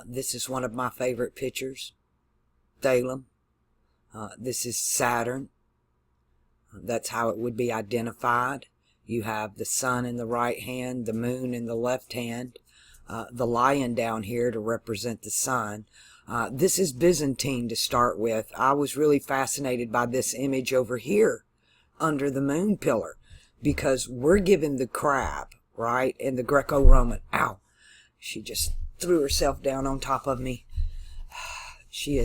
This is one of my favorite pictures. Thalum. This is Saturn. That's how it would be identified. You have the sun in the right hand, the moon in the left hand, the lion down here to represent the sun. This is Byzantine to start with. I was really fascinated by this image over here under the moon pillar, because we're given the crab, right? And the Greco-Roman. Ow! She just threw herself down on top of me. She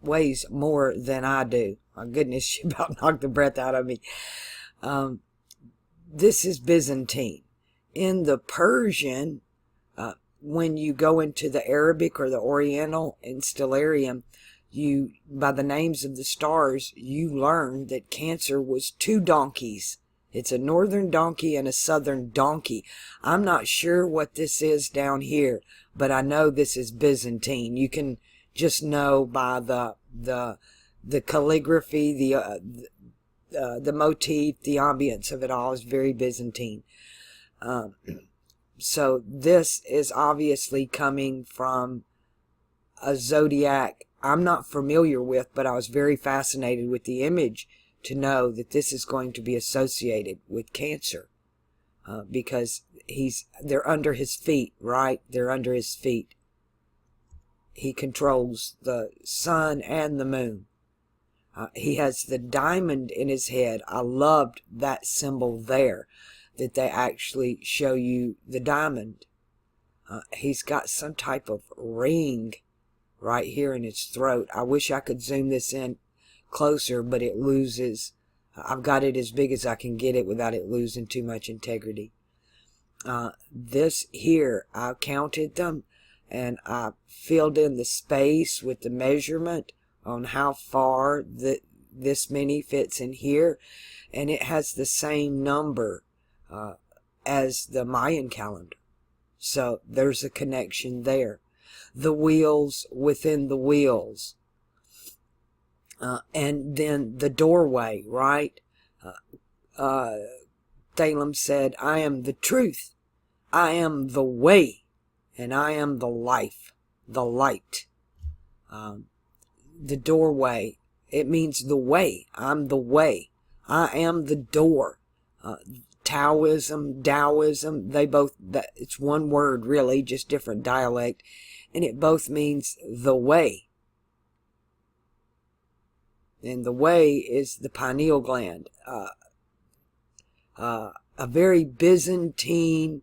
weighs more than I do. My goodness, she about knocked the breath out of me. This is Byzantine. In the Persian, when you go into the Arabic or the Oriental in Stellarium, by the names of the stars, you learn that Cancer was two donkeys. It's a northern donkey and a southern donkey. I'm not sure what this is down here, but I know this is Byzantine. You can just know by the calligraphy, the motif, the ambience of it all is very Byzantine. So this is obviously coming from a zodiac I'm not familiar with, but I was very fascinated with the image to know that this is going to be associated with Cancer, because they're under his feet, right? They're under his feet. He controls the sun and the moon. He has the diamond in his head. I loved that symbol there, that they actually show you the diamond. He's got some type of ring right here in his throat. I wish I could zoom this in closer, but it loses. I've got it as big as I can get it without it losing too much integrity. This here, I counted them, and I filled in the space with the measurement on how far this many fits in here, and it has the same number as the Mayan calendar. So there's a connection there. The wheels within the wheels. And then the doorway, right? Thalum said, I am the truth. I am the way. And I am the life, the light. The doorway, it means the way. I'm the way. I am the door. Taoism, Taoism, it's one word really, just different dialect. And it both means the way. And the way is the pineal gland. A very Byzantine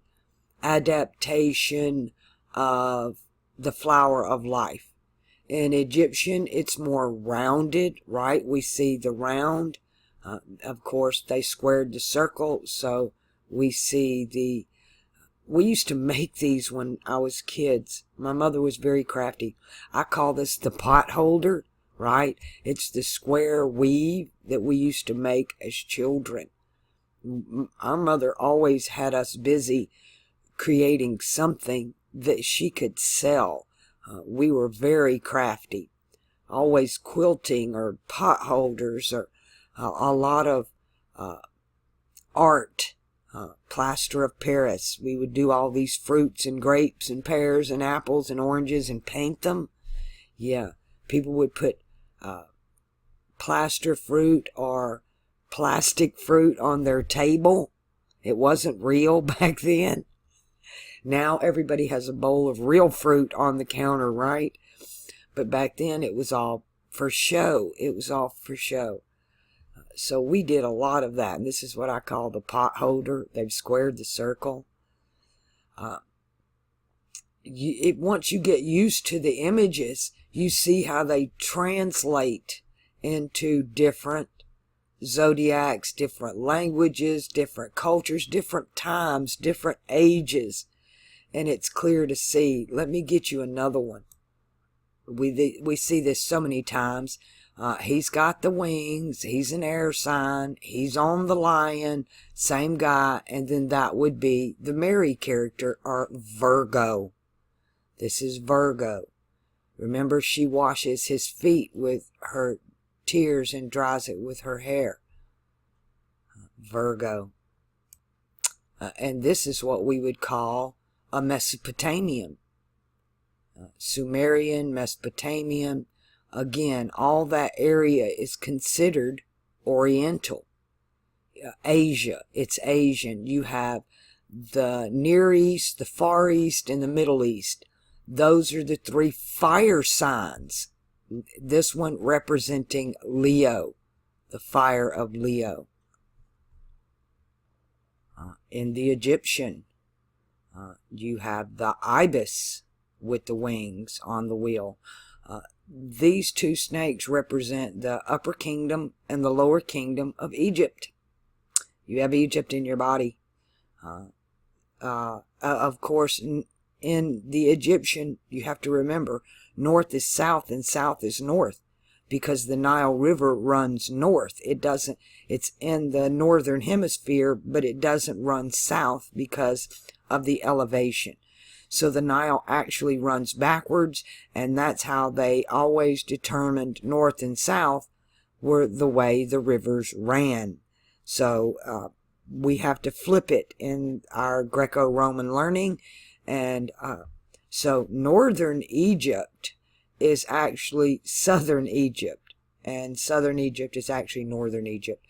adaptation of the flower of life. In Egyptian, it's more rounded, right? We see the round. Of course, they squared the circle, so we see we used to make these when I was kids. My mother was very crafty. I call this the pot holder, right? It's the square weave that we used to make as children. Our mother always had us busy creating something that she could sell. We were very crafty. Always quilting or pot holders or a lot of art. Plaster of Paris. We would do all these fruits and grapes and pears and apples and oranges and paint them. Yeah, people would put plaster fruit or plastic fruit on their table. It wasn't real back then. Now everybody has a bowl of real fruit on the counter, right? But back then it was all for show. It was all for show. So we did a lot of that, and this is what I call the pot holder. They've squared the circle. Once you get used to the images, you see how they translate into different zodiacs, different languages, different cultures, different times, different ages, and it's clear to see. Let me get you another one. We see this so many times. He's got the wings, he's an air sign, he's on the lion, same guy, and then that would be the Mary character, or Virgo. This is Virgo. Remember, she washes his feet with her tears and dries it with her hair. Virgo. And this is what we would call a Mesopotamian. Sumerian, Mesopotamian. Again, all that area is considered Oriental. Asia, it's Asian. You have the Near East, the Far East, and the Middle East. Those are the three fire signs. This one representing Leo, the fire of Leo. In the Egyptian, you have the ibis with the wings on the wheel. These two snakes represent the upper kingdom and the lower kingdom of Egypt. You have Egypt in your body. Of course, in the Egyptian, you have to remember, north is south and south is north, because the Nile River runs north. It's in the northern hemisphere, but it doesn't run south because of the elevation. So the Nile actually runs backwards, and that's how they always determined north and south were the way the rivers ran. So we have to flip it in our Greco-Roman learning. And so northern Egypt is actually southern Egypt, and southern Egypt is actually northern Egypt.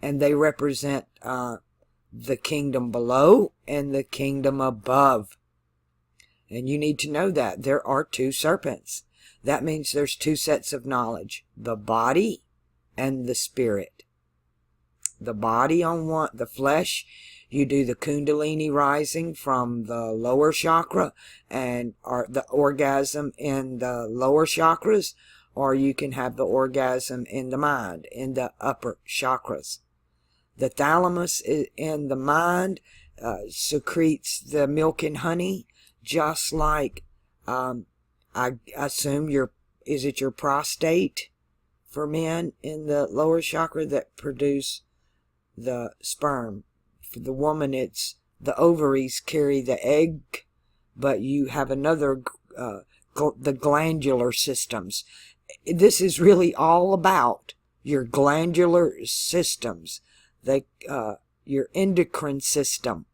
And they represent the kingdom below and the kingdom above. And you need to know that there are two serpents. That means there's two sets of knowledge, the body and the spirit. The body on one, the flesh, you do the kundalini rising from the lower chakra and the orgasm in the lower chakras, or you can have the orgasm in the mind, in the upper chakras. The thalamus in the mind secretes the milk and honey, just like, I assume is it your prostate for men in the lower chakra that produce the sperm? For the woman, it's the ovaries carry the egg, but you have another, the glandular systems. This is really all about your glandular systems, your endocrine system.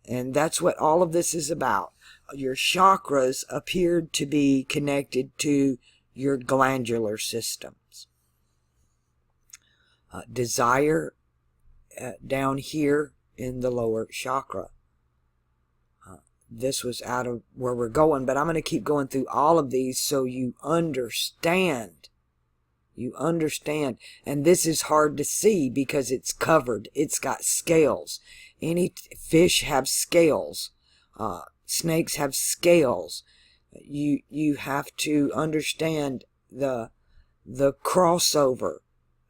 And that's what all of this is about. Your chakras appeared to be connected to your glandular systems. Desire down here in the lower chakra. This was out of where we're going, but I'm going to keep going through all of these so you understand. You understand. And this is hard to see because it's covered. It's got scales. Any fish have scales. Snakes have scales. You have to understand the crossover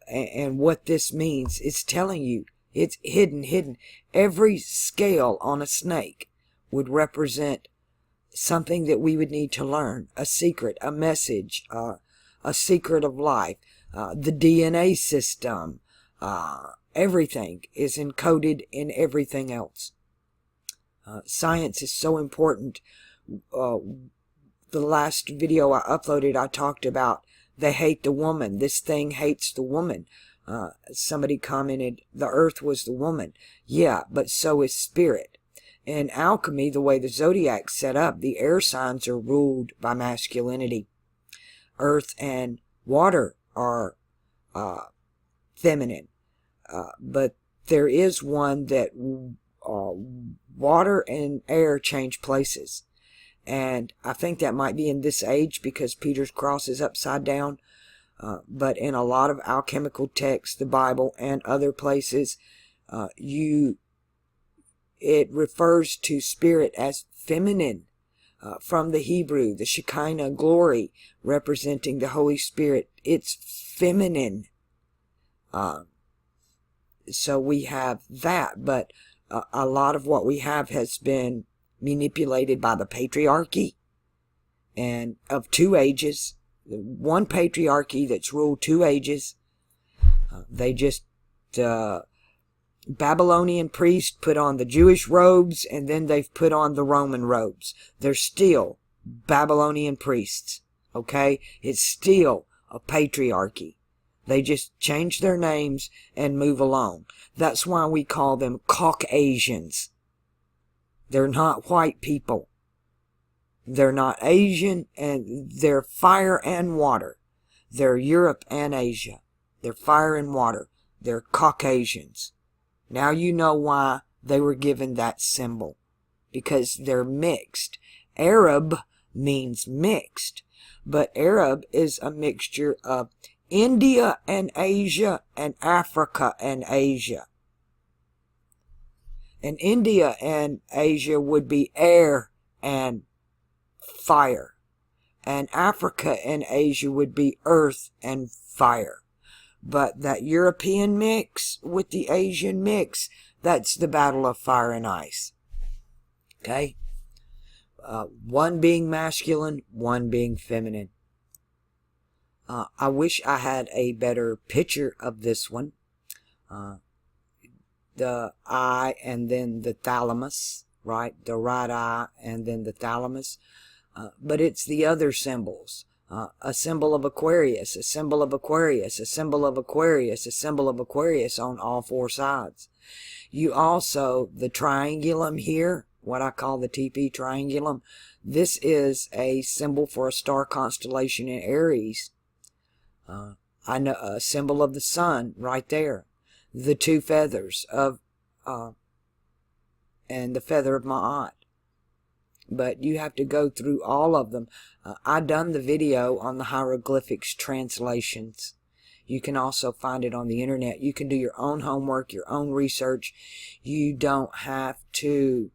and what this means. It's telling you it's hidden. Every scale on a snake would represent something that we would need to learn, a secret, a message, a secret of life, the DNA system. Everything is encoded in everything else. Science is so important. The last video I uploaded, I talked about they hate the woman. This thing hates the woman. Somebody commented, the earth was the woman. Yeah, but so is spirit. In alchemy, the way the Zodiac's set up, the air signs are ruled by masculinity. Earth and water are feminine. But there is one that water and air change places. And I think that might be in this age because Peter's cross is upside down. But in a lot of alchemical texts, the Bible and other places, it refers to spirit as feminine. From the Hebrew, the Shekinah glory representing the Holy Spirit, it's feminine. So we have that, but a lot of what we have has been manipulated by the patriarchy and of two ages. One patriarchy that's ruled two ages. They just Babylonian priests put on the Jewish robes, and then they've put on the Roman robes. They're still Babylonian priests, okay? It's still a patriarchy. They just change their names and move along. That's why we call them Caucasians. They're not white people. They're not Asian, and they're fire and water. They're Europe and Asia. They're fire and water. They're Caucasians. Now you know why they were given that symbol. Because they're mixed. Arab means mixed. But Arab is a mixture of India and Asia and Africa and Asia. And India and Asia would be air and fire. And Africa and Asia would be earth and fire. But that European mix with the Asian mix, that's the battle of fire and ice. Okay? One being masculine, one being feminine. I wish I had a better picture of this one. The eye and then the thalamus, right? The right eye and then the thalamus. But it's the other symbols. A symbol of Aquarius, a symbol of Aquarius, a symbol of Aquarius, a symbol of Aquarius on all four sides. You also, the triangulum here, what I call the TP triangulum, this is a symbol for a star constellation in Aries. I know a symbol of the sun right there. The two feathers of, and the feather of Ma'at. But you have to go through all of them. I done the video on the hieroglyphics translations. You can also find it on the internet. You can do your own homework, your own research. You don't have to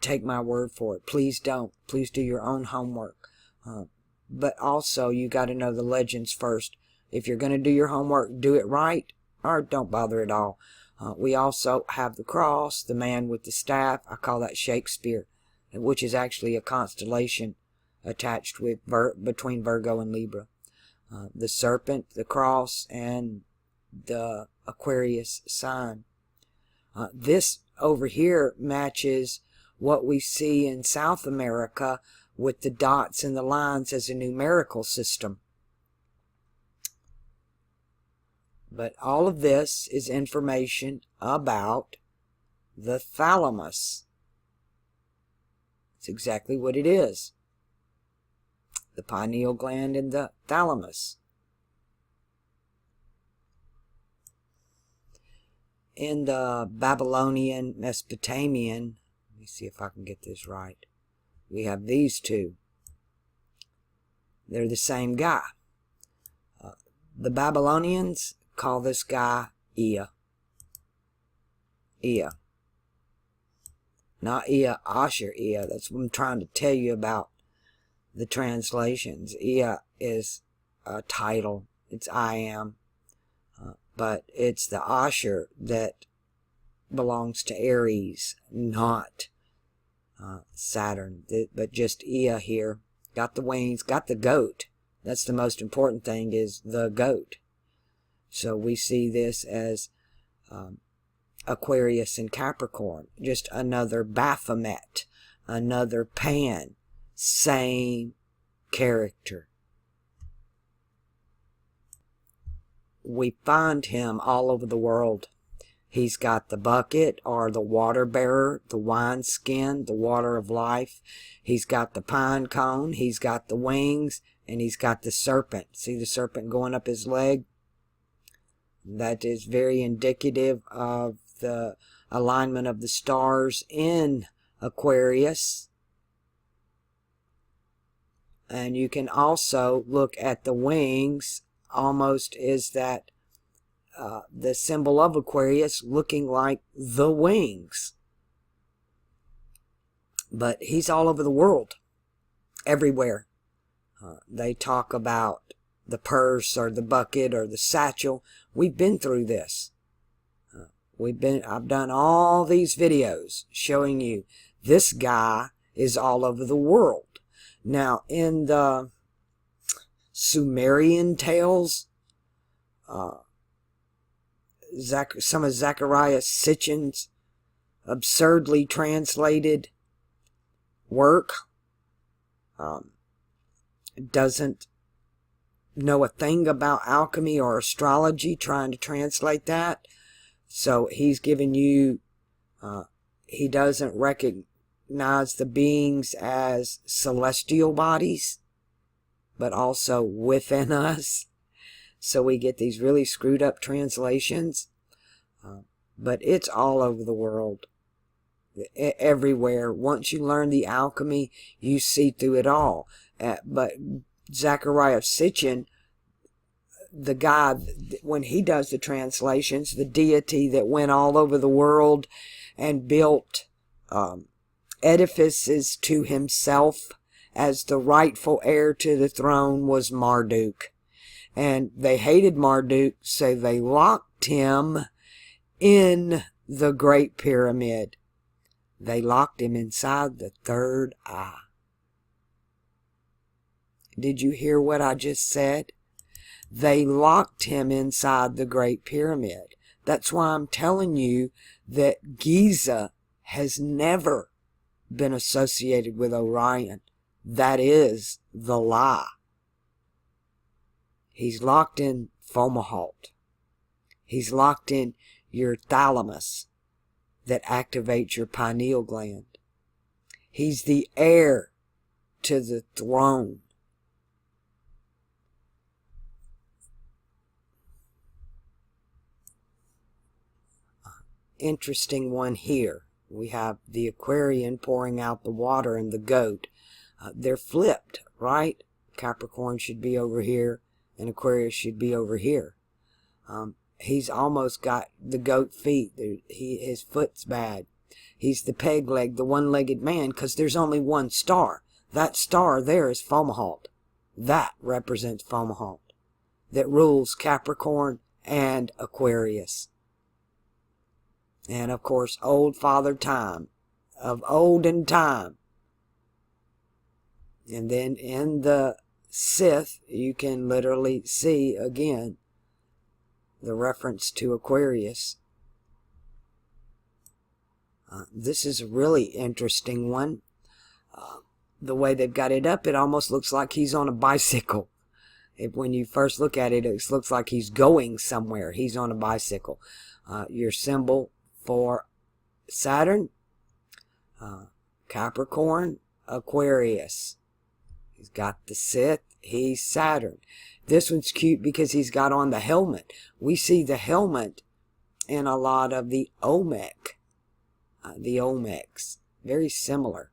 take my word for it. Please don't. Please do your own homework. But also, you got to know the legends first. If you're going to do your homework, do it right, or don't bother at all. We also have the cross, the man with the staff. I call that Shakespeare, which is actually a constellation attached with between Virgo and Libra. The serpent, the cross, and the Aquarius sign. This over here matches what we see in South America with the dots and the lines as a numerical system. But all of this is information about the thalamus. It's exactly what it is. The pineal gland and the thalamus. In the Babylonian, Mesopotamian, let me see if I can get this right. We have these two. They're the same guy. The Babylonians call this guy Ea. Ea. Not Ea, Asher Ea. That's what I'm trying to tell you about the translations. Ea is a title. It's I am. But it's the Asher that belongs to Aries, not Saturn. But just Ea here. Got the wings, got the goat. That's the most important thing, is the goat. So we see this as Aquarius and Capricorn. Just another Baphomet, another Pan. Same character. We find him all over the world. He's got the bucket, or the water bearer, the wine skin, the water of life. He's got the pine cone. He's got the wings. And he's got the serpent. See the serpent going up his leg? That is very indicative of the alignment of the stars in Aquarius. And you can also look at the wings, almost is that the symbol of Aquarius looking like the wings. But he's all over the world, everywhere. They talk about the purse or the bucket or the satchel. We've been through this. I've done all these videos showing you this guy is all over the world. Now, in the Sumerian tales, some of Zechariah Sitchin's absurdly translated work, doesn't know a thing about alchemy or astrology, trying to translate that. So he's giving you, he doesn't recognize recognize the beings as celestial bodies, but also within us. So we get these really screwed up translations. But it's all over the world. Everywhere. Once you learn the alchemy, you see through it all. But Zachariah Sitchin, the guy, when he does the translations, the deity that went all over the world and built edifices to himself as the rightful heir to the throne, was Marduk. And they hated Marduk, so they locked him in the Great Pyramid. They locked him inside the third eye. Did you hear what I just said? They locked him inside the Great Pyramid. That's why I'm telling you that Giza has never been associated with Orion. That is the lie. He's locked in Fomalhaut. He's locked in your thalamus that activates your pineal gland. He's the heir to the throne. Interesting one here. We have the Aquarian pouring out the water and the goat. They're flipped, right? Capricorn should be over here and Aquarius should be over here. He's almost got the goat feet. His foot's bad. He's the peg leg, the one-legged man, because there's only one star. That star there is Fomalhaut. That represents Fomalhaut, that rules Capricorn and Aquarius. And of course, old Father Time, of olden time. And then in the Sith, you can literally see again the reference to Aquarius. This is a really interesting one. The way they've got it up, it almost looks like he's on a bicycle. When you first look at it, it looks like he's going somewhere. He's on a bicycle. Your symbol for Saturn, Capricorn, Aquarius. He's got the Sith, he's Saturn. This one's cute because he's got on the helmet. We see the helmet in a lot of the Olmec. The Olmecs. Very similar.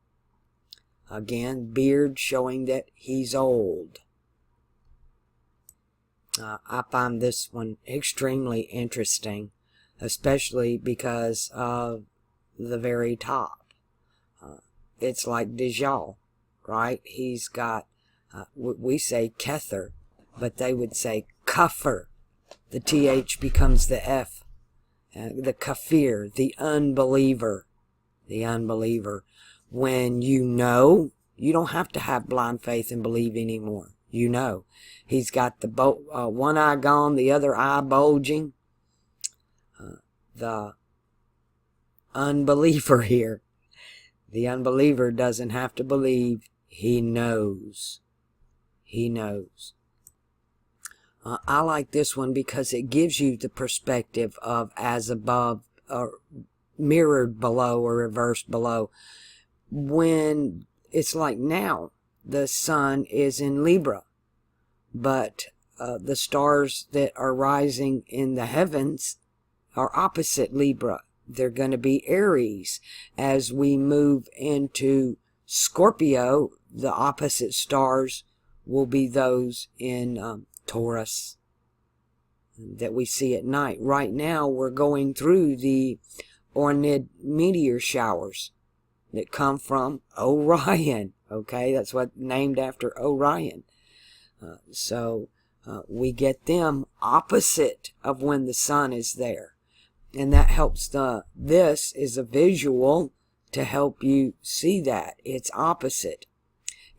Again, beard showing that he's old. I find this one extremely interesting, especially because of the very top. It's like Dajjal, right? He's got, we say Kether, but they would say Kafir. The TH becomes the F. The Kafir, the unbeliever. The unbeliever. When you know, you don't have to have blind faith and believe anymore. You know. He's got the one eye gone, the other eye bulging. The unbeliever here. The unbeliever doesn't have to believe. He knows. He knows. I like this one because it gives you the perspective of as above, or mirrored below, or reversed below. When it's like now, the sun is in Libra, but the stars that are rising in the heavens are opposite Libra. They're going to be Aries. As we move into Scorpio, the opposite stars will be those in Taurus that we see at night. Right now, we're going through the Ornid meteor showers that come from Orion. Okay, that's what named after Orion. So we get them opposite of when the sun is there. And that helps this is a visual to help you see that. It's opposite.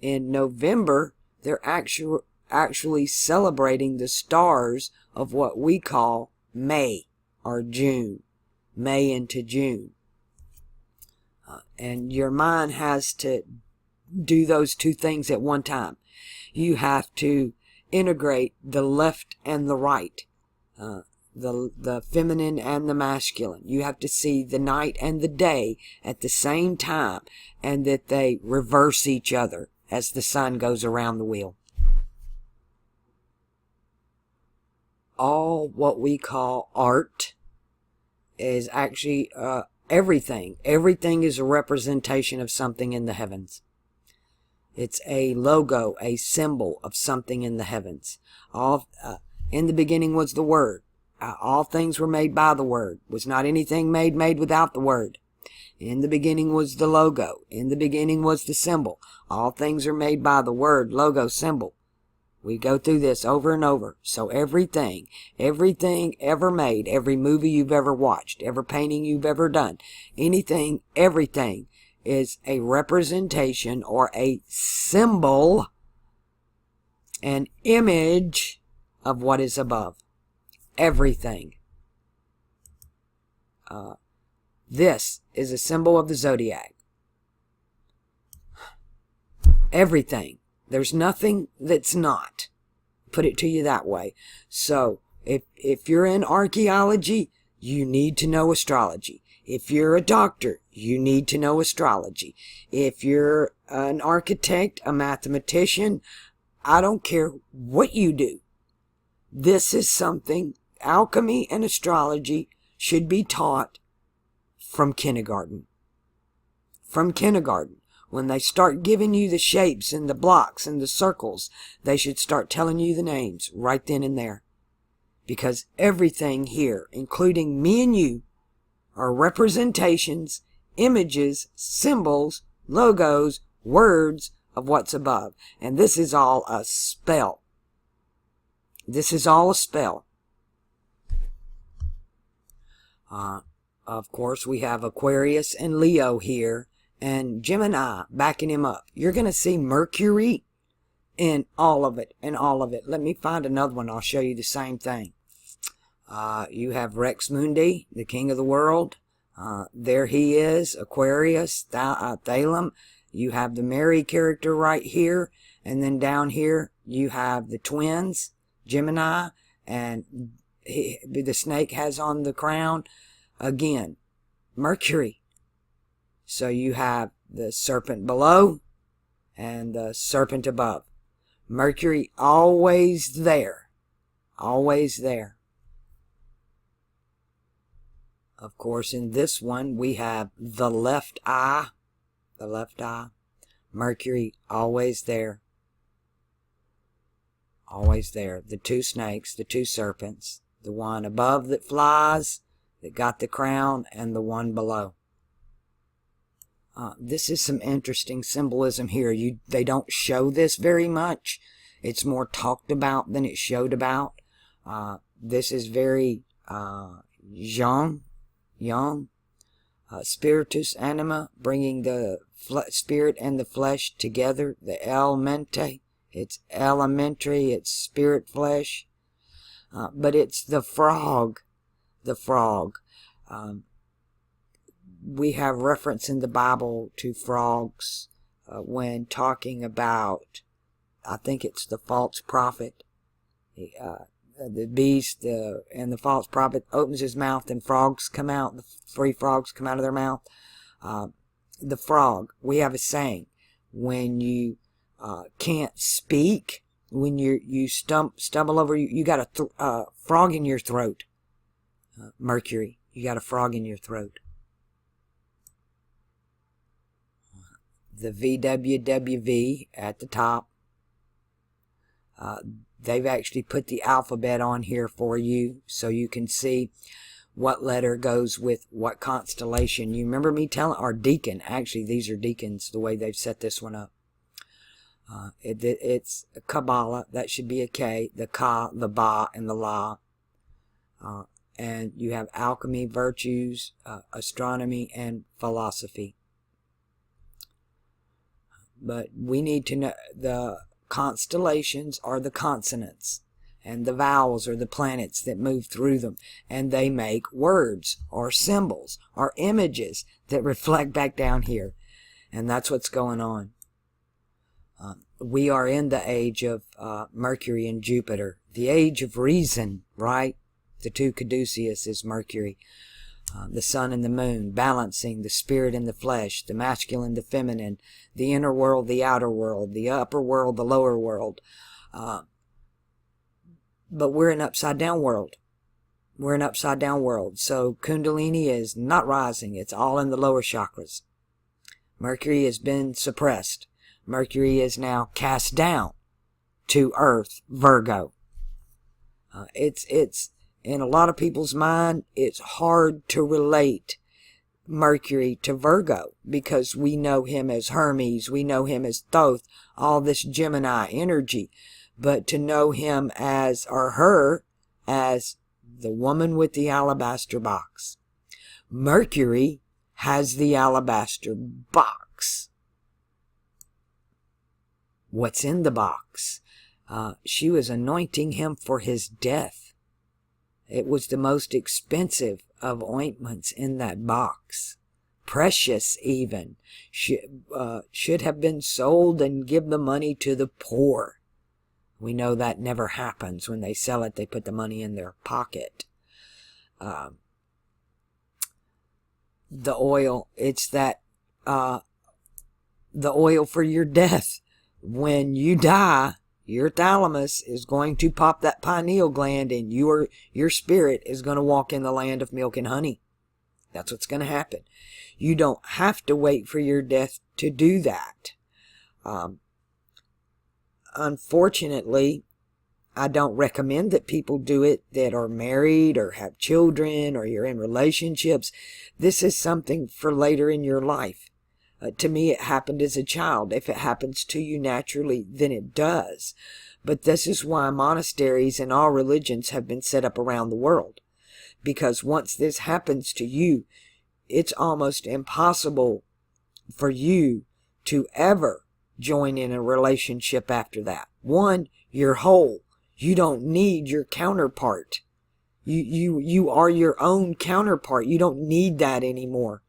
In November, they're actually celebrating the stars of what we call May or June. May into June. And your mind has to do those two things at one time. You have to integrate the left and the right. the feminine and the masculine. You have to see the night and the day at the same time, and that they reverse each other as the sun goes around the wheel. All what we call art is actually everything. Everything is a representation of something in the heavens. It's a logo, a symbol of something in the heavens. In the beginning was the Word. All things were made by the Word. Was not anything made without the Word. In the beginning was the logo. In the beginning was the symbol. All things are made by the Word, logo, symbol. We go through this over and over. So everything ever made, every movie you've ever watched, every painting you've ever done, anything, everything is a representation or a symbol, an image of what is above. Everything. This is a symbol of the Zodiac. Everything. There's nothing that's not. Put it to you that way. So, if you're in archaeology, you need to know astrology. If you're a doctor, you need to know astrology. If you're an architect, a mathematician, I don't care what you do. This is something, alchemy and astrology should be taught from kindergarten. From kindergarten. When they start giving you the shapes and the blocks and the circles, they should start telling you the names right then and there. Because everything here, including me and you, are representations, images, symbols, logos, words of what's above. And this is all a spell. This is all a spell. Of course, we have Aquarius and Leo here, and Gemini backing him up. You're going to see Mercury in all of it, Let me find another one. I'll show you the same thing. You have Rex Mundi, the king of the world. There he is, Aquarius, Thalum. You have the Mary character right here. And then down here, you have the twins, Gemini, and the snake has on the crown. Again, Mercury. So you have the serpent below and the serpent above. Mercury always there. Always there. Of course, in this one, we have the left eye. The left eye. Mercury always there. Always there. The two snakes, the two serpents. The one above that flies, that got the crown, and the one below. This is some interesting symbolism here. They don't show this very much. It's more talked about than it's showed about. This is very young. Spiritus anima, bringing the spirit and the flesh together. The elemente. It's elementary. It's spirit flesh. But it's the frog. The frog. We have reference in the Bible to frogs when talking about, I think it's the false prophet. The beast and the false prophet opens his mouth and frogs come out. The three frogs come out of their mouth. The frog, we have a saying, when you can't speak, when you stumble over, you got a frog in your throat. Mercury, you got a frog in your throat. The VWWV at the top. They've actually put the alphabet on here for you so you can see what letter goes with what constellation. You remember me telling, or deacon, actually these are deacons, the way they've set this one up. It's Kabbalah, that should be a K, the Ka, the Ba, and the La. And you have alchemy, virtues, astronomy, and philosophy. But we need to know the constellations are the consonants, and the vowels are the planets that move through them, and they make words or symbols or images that reflect back down here. And that's what's going on. We are in the age of Mercury and Jupiter, the age of reason, right? The two caduceus is Mercury. The sun and the moon, balancing the spirit and the flesh, the masculine, the feminine, the inner world, the outer world, the upper world, the lower world. But we're an upside down world. We're an upside down world. So Kundalini is not rising. It's all in the lower chakras. Mercury has been suppressed. Mercury is now cast down to Earth, Virgo. It's in a lot of people's mind, it's hard to relate Mercury to Virgo because we know him as Hermes, we know him as Thoth, all this Gemini energy. But to know him as, or her, as the woman with the alabaster box. Mercury has the alabaster box. What's in the box? She was anointing him for his death. It was the most expensive of ointments in that box. Precious even. Should have been sold and give the money to the poor. We know that never happens. When they sell it, they put the money in their pocket. The oil, it's that, the oil for your death. When you die, your thalamus is going to pop that pineal gland and your spirit is going to walk in the land of milk and honey. That's what's going to happen. You don't have to wait for your death to do that. Unfortunately, I don't recommend that people do it that are married or have children or you're in relationships. This is something for later in your life. To me, it happened as a child. If it happens to you naturally, then it does. But this is why monasteries in all religions have been set up around the world. Because once this happens to you, it's almost impossible for you to ever join in a relationship after that. One, you're whole. You don't need your counterpart. You are your own counterpart. You don't need that anymore.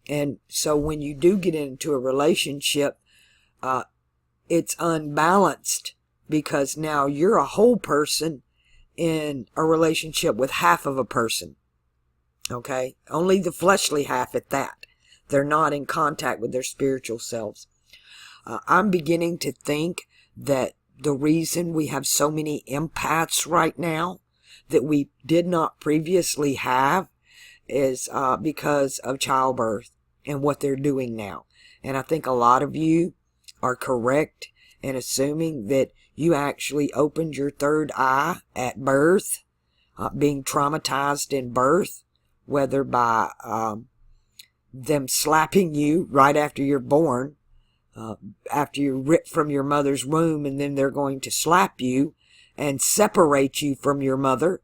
And so when you do get into a relationship, it's unbalanced because now you're a whole person in a relationship with half of a person. Okay? Only the fleshly half at that. They're not in contact with their spiritual selves. I'm beginning to think that the reason we have so many empaths right now that we did not previously have is because of childbirth and what they're doing now. And I think a lot of you are correct in assuming that you actually opened your third eye at birth, being traumatized in birth, whether by them slapping you right after you're born, after you're ripped from your mother's womb, and then they're going to slap you and separate you from your mother.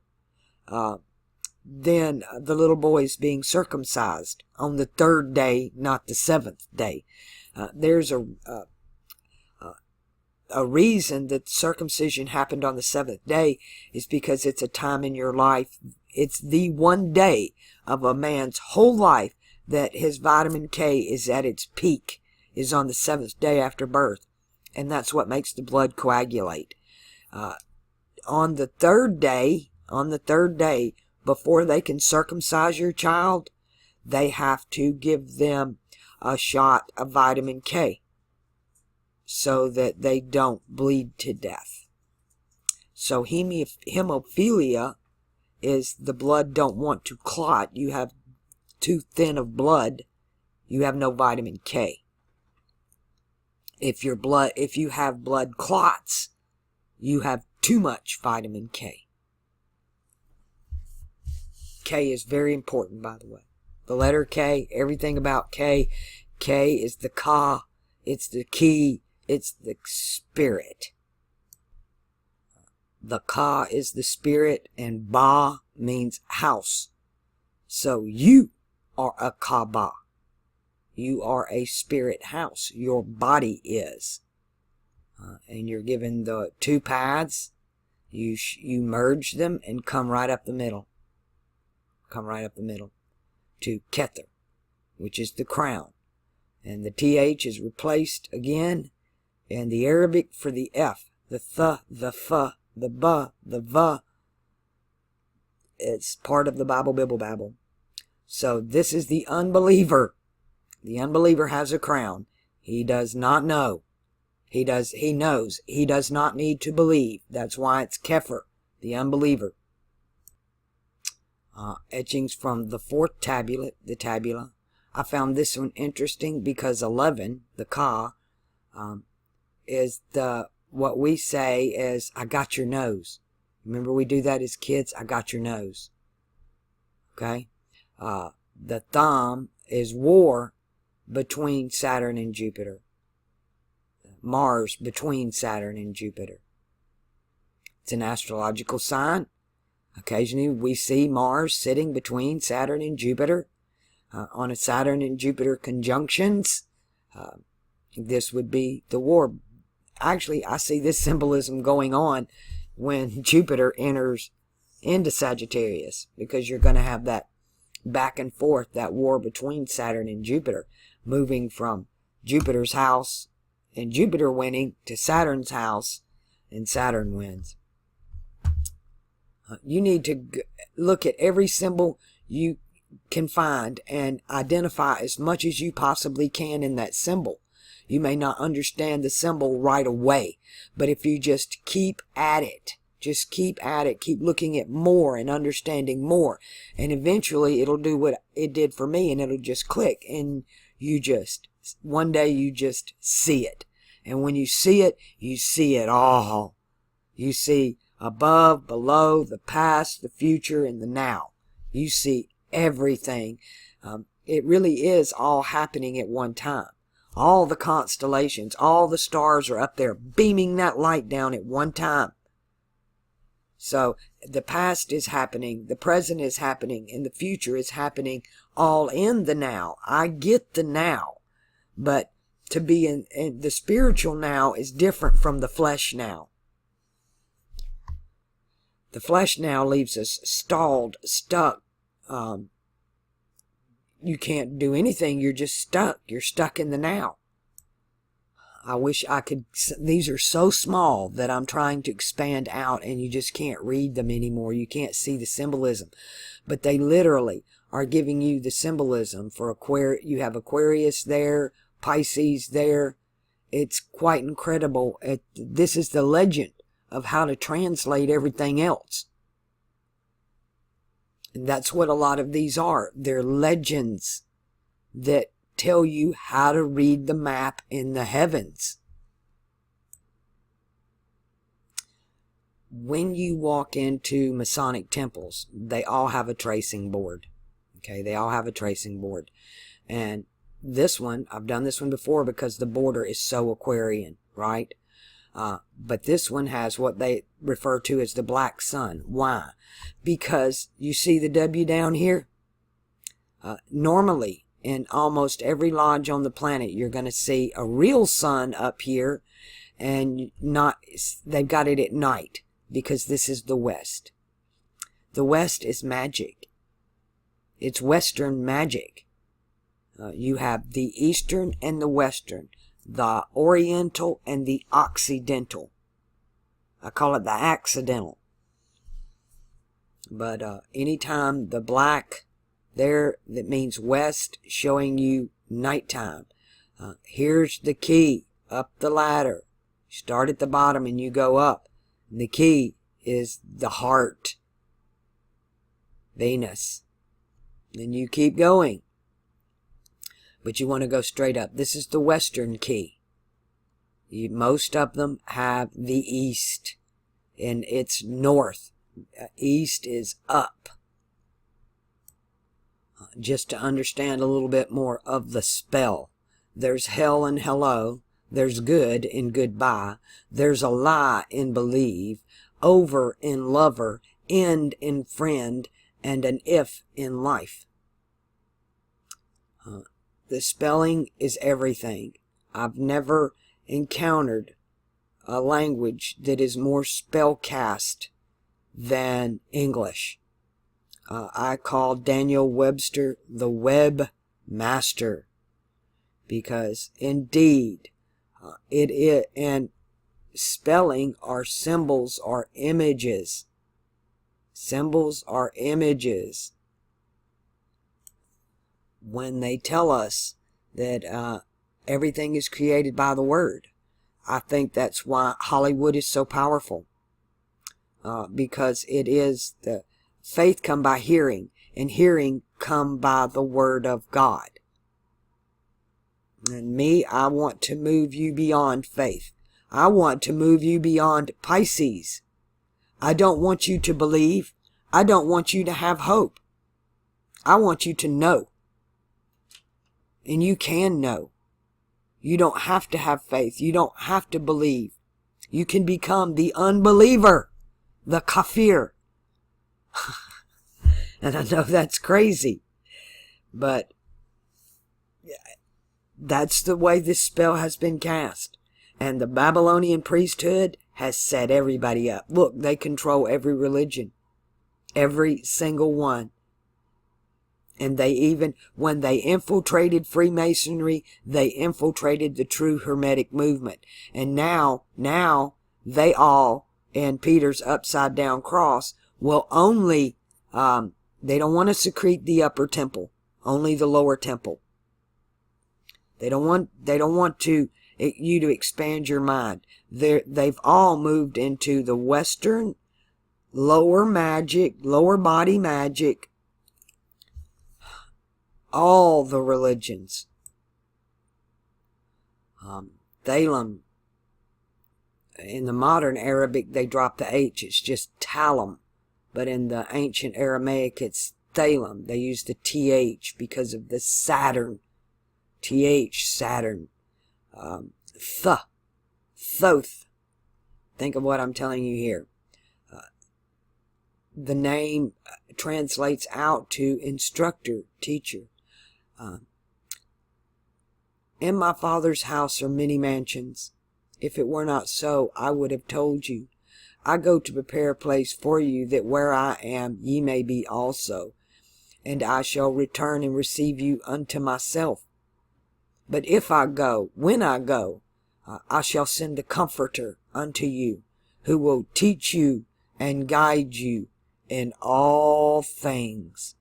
Then the little boy is being circumcised on the third day, not the seventh day. There's a reason that circumcision happened on the seventh day is because it's a time in your life. It's the one day of a man's whole life that his vitamin K is at its peak, is on the seventh day after birth. And that's what makes the blood coagulate. On the third day, before they can circumcise your child, they have to give them a shot of vitamin K so that they don't bleed to death. So hemophilia is the blood don't want to clot. You have too thin of blood. You have no vitamin K. If you have blood clots, you have too much vitamin K. K is very important, by the way. The letter K, everything about K. K is the Ka, it's the key, it's the spirit. The Ka is the spirit, and Ba means house. So you are a Kaaba. You are a spirit house. Your body is. And you're given the two paths. You merge them and come right up the middle. Come right up the middle to Kether, which is the crown. And the TH is replaced again. And the Arabic for the F, the Th, the F, the B, the V, It's part of the Bible, Bibble, Babble. So this is the unbeliever. The unbeliever has a crown. He does not know. He knows. He does not need to believe. That's why it's Kepher, the unbeliever. Etchings from the fourth tablet, the tabula. I found this one interesting because 11, the Ka, is what we say is, I got your nose. Remember we do that as kids? I got your nose. Okay? The thumb is war between Saturn and Jupiter. Mars between Saturn and Jupiter. It's an astrological sign. Occasionally we see Mars sitting between Saturn and Jupiter on a Saturn and Jupiter conjunctions. This would be the war. Actually, I see this symbolism going on when Jupiter enters into Sagittarius, because you're going to have that back and forth, that war between Saturn and Jupiter, moving from Jupiter's house and Jupiter winning to Saturn's house and Saturn wins. You need to look at every symbol you can find and identify as much as you possibly can in that symbol. You may not understand the symbol right away, but if you just keep at it, keep looking at more and understanding more, and eventually it'll do what it did for me, and it'll just click, and one day you just see it. And when you see it all. You see above, below, the past, the future, and the now. You see everything. It really is all happening at one time. All the constellations, all the stars are up there beaming that light down at one time. So the past is happening, the present is happening, and the future is happening all in the now. I get the now, but to be in the spiritual now is different from the flesh now. The flesh now leaves us stalled, stuck. You can't do anything. You're just stuck. You're stuck in the now. I wish I could. These are so small that I'm trying to expand out, and you just can't read them anymore. You can't see the symbolism. But they literally are giving you the symbolism for Aquarius. You have Aquarius there, Pisces there. It's quite incredible. This is the legend of how to translate everything else. And that's what a lot of these are. They're legends that tell you how to read the map in the heavens. When you walk into Masonic temples, they all have a tracing board. Okay, they all have a tracing board. And this one, I've done this one before because the border is so Aquarian, right? But this one has what they refer to as the black sun. Why? Because you see the W down here? Normally, in almost every lodge on the planet, you're going to see a real sun up here, and they've got it at night, because this is the West. The West is magic. It's Western magic. You have the Eastern and the Western, the Oriental and the Occidental. I call it the accidental. But anytime the black there, that means west, showing you nighttime. Here's the key up the ladder. You start at the bottom and you go up. And the key is the heart, Venus. Then you keep going. But you want to go straight up. This is the western key. Most of them have the east, and it's north. East is up. Just to understand a little bit more of the spell. There's hell and hello. There's good in goodbye. There's a lie in believe. Over in lover. End in friend. And an if in life. The spelling is everything. I've never encountered a language that is more spellcast than English. I call Daniel Webster the web master, because indeed and spelling are symbols, are images. Symbols are images. When they tell us that everything is created by the Word, I think that's why Hollywood is so powerful. Because it is the faith come by hearing, and hearing come by the Word of God. And me, I want to move you beyond faith. I want to move you beyond Pisces. I don't want you to believe. I don't want you to have hope. I want you to know. And you can know. You don't have to have faith. You don't have to believe. You can become the unbeliever, the kafir. And I know that's crazy, but that's the way this spell has been cast. And the Babylonian priesthood has set everybody up. Look, they control every religion. Every single one. And they even, when they infiltrated Freemasonry, they infiltrated the true Hermetic movement. And now they all, in Peter's upside down cross, will only, they don't want to secrete the upper temple, only the lower temple. They don't want you to expand your mind. They've all moved into the Western lower magic, lower body magic, all the religions. Thalam. In the modern Arabic, they drop the H. It's just Talam. But in the ancient Aramaic, it's Thalam. They use the TH because of the Saturn. TH, Saturn. Thoth. Think of what I'm telling you here. The name translates out to instructor, teacher. In my Father's house are many mansions. If it were not so, I would have told you. I go to prepare a place for you, that where I am ye may be also. And I shall return and receive you unto myself. But if I go, when I go, I shall send a comforter unto you, who will teach you and guide you in all things.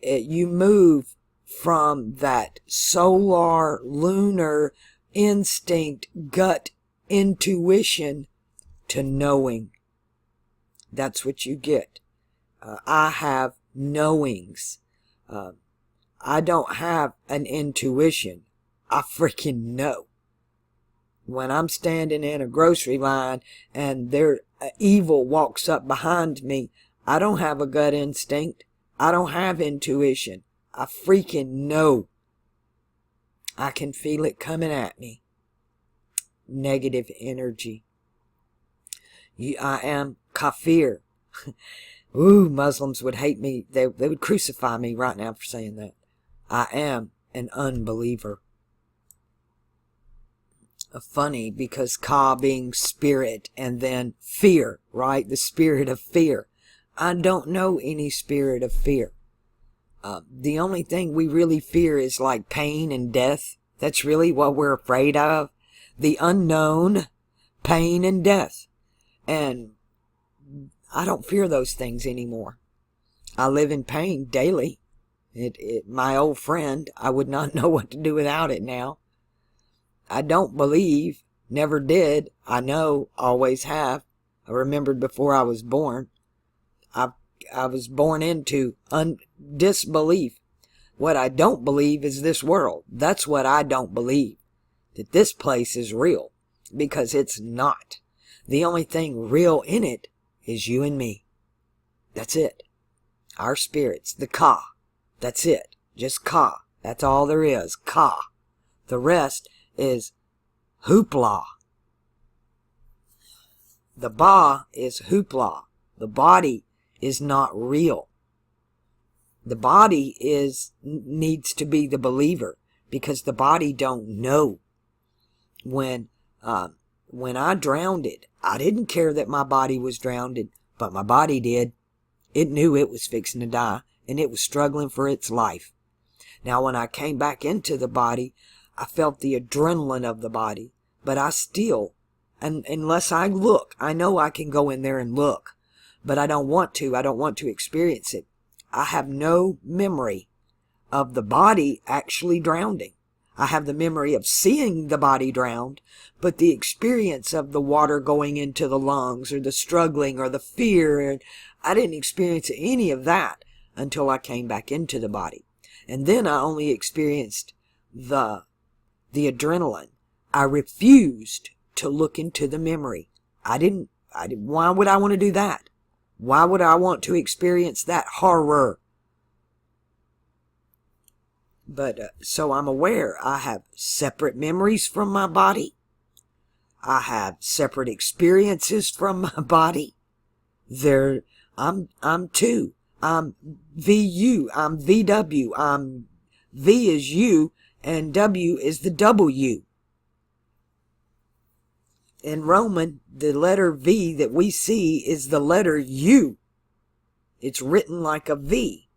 You move from that solar, lunar, instinct, gut, intuition to knowing. That's what you get. I have knowings. I don't have an intuition. I freaking know. When I'm standing in a grocery line and evil walks up behind me, I don't have a gut instinct. I don't have intuition. I freaking know. I can feel it coming at me. Negative energy. I am kafir. Ooh, Muslims would hate me. They would crucify me right now for saying that. I am an unbeliever. Funny, because Ka being spirit and then fear, right? The spirit of fear. I don't know any spirit of fear. The only thing we really fear is like pain and death. That's really what we're afraid of. The unknown, pain and death. And I don't fear those things anymore. I live in pain daily. My old friend, I would not know what to do without it now. I don't believe, never did. I know, always have. I remembered before I was born. I was born into disbelief. What I don't believe is this world. That's what I don't believe. That this place is real. Because it's not. The only thing real in it is you and me. That's it. Our spirits, the Ka. That's it. Just Ka. That's all there is. Ka. The rest is hoopla. The Ba is hoopla. The body is not real. The body needs to be the believer, because the body don't know. When I drowned it, I didn't care that my body was drowned, but my body did. It knew it was fixing to die, and it was struggling for its life. Now, when I came back into the body, I felt the adrenaline of the body, but I still, and unless I look, I know I can go in there and look, but I don't want to. I don't want to experience it. I have no memory of the body actually drowning. I have the memory of seeing the body drowned, but the experience of the water going into the lungs, or the struggling, or the fear, and I didn't experience any of that until I came back into the body. And then I only experienced the adrenaline. I refused to look into the memory. Why would I want to do that? Why would I want to experience that horror? But so I'm aware I have separate memories from my body. I have separate experiences from my body. I'm two. I'm VU. I'm VW. V is you, and W is the W. In Roman, the letter V that we see is the letter U. It's written like a V.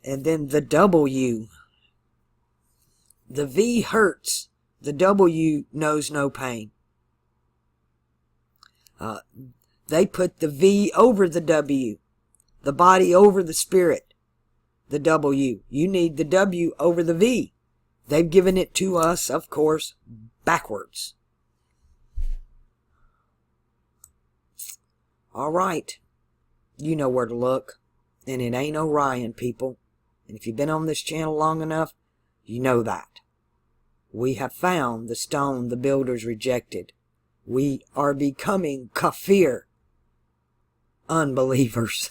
And then the W. The V hurts. The W knows no pain. They put the V over the W. The body over the spirit. The W. You need the W over the V. They've given it to us, of course, backwards. All right. You know where to look. And it ain't Orion, people. And if you've been on this channel long enough, you know that. We have found the stone the builders rejected. We are becoming kafir, unbelievers.